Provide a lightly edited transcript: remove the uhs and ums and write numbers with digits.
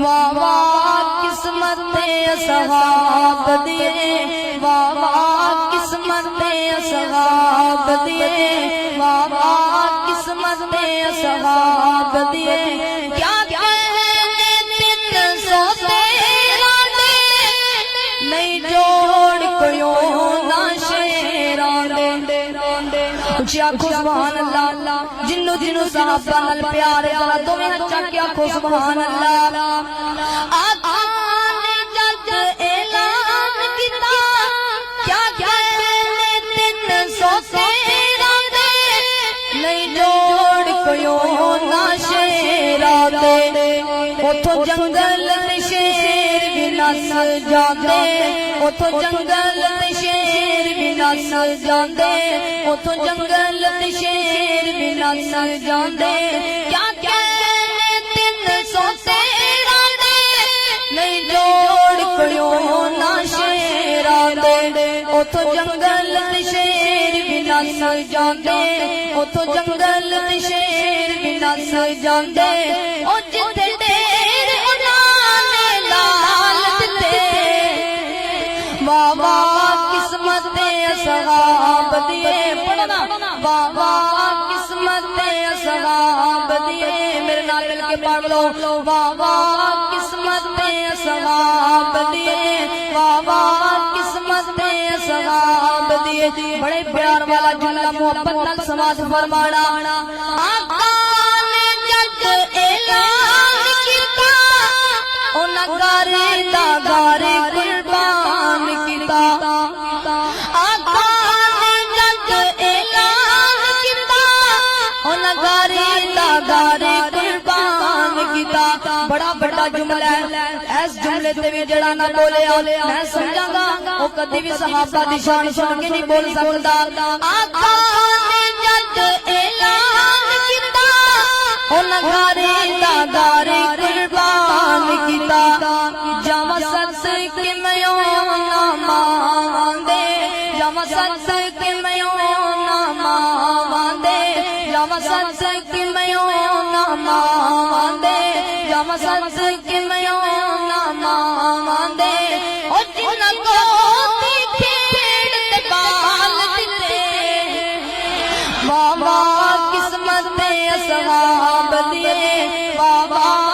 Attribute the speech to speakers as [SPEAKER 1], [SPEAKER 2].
[SPEAKER 1] واہ واہ قسمت اصحاب دیے، واہ واہ قسمت اصحاب دیے، واہ واہ قسمت اصحاب دیے، کیا کہنے 300 13 دے، نہیں جوڑ کوئی نہ شیران دے۔ کچھ آکھو سبحان اللہ، جنو جنو صحابہ نال پیار ذرا تمہیں اچھا کیا آکھو سبحان اللہ۔ آقا نے جب اعلان کیتا، کیا کہنے 300 13 دے، نہیں جوڑ کوئی نہ شیرا دے۔ اتھو جنگل تے شیر بھی نس جاندے، اتھو جنگل تے شیر بھی نس جاندے، اتھو جنگل تے شیر بھی نس جاندے، کیا کہنے 300 13 دے، نہیں جوڑ کوئی نہ شیرا دے۔ اتھو جنگل تے شیر بھی نس جاندے، اتھو جنگل تے شیر بھی نس جاندے، او جتھے ڈیر انہاں نے لال دتے، واہ واہ قسمت اصحاب دیے۔ پڑھنا واہ واہ قسمت اصحاب دیے، میرے نال مل کے پڑھ لو، واہ واہ قسمت اصحاب دیے، واہ واہ قسمت اصحاب دیے۔ بڑے پیار والا جملہ محبت نال سماعت فرمانا۔ آقا نے جب اعلان کیتا، انہاں گارے دا گارے قربان کیتا۔ آقا نے جب اعلان کیتا، انہاں گارے دا گارے قربان کیتا۔ بڑا بڑا جملہ ہے، اس جملے تے بھی جڑا نہ بولیا میں سمجھاں گا او کدی بھی صحابہ دی شان سن کے نہیں بول سکدا۔ آقا نے جب اعلان کیتا، انہاں گارے دا گارے قربان کیتا۔ جاواں سچ کہ میوں نہ ماندے، جاواں سچ کہ میوں نہ ماندے، جاواں سچ کہ میوں نہ ماندے، جاواں سچ کہ میوں نہ ماندے، او جنہاں کو کھیڑ تے بال دتے، واہ واہ قسمت اصحاب دیے، واہ واہ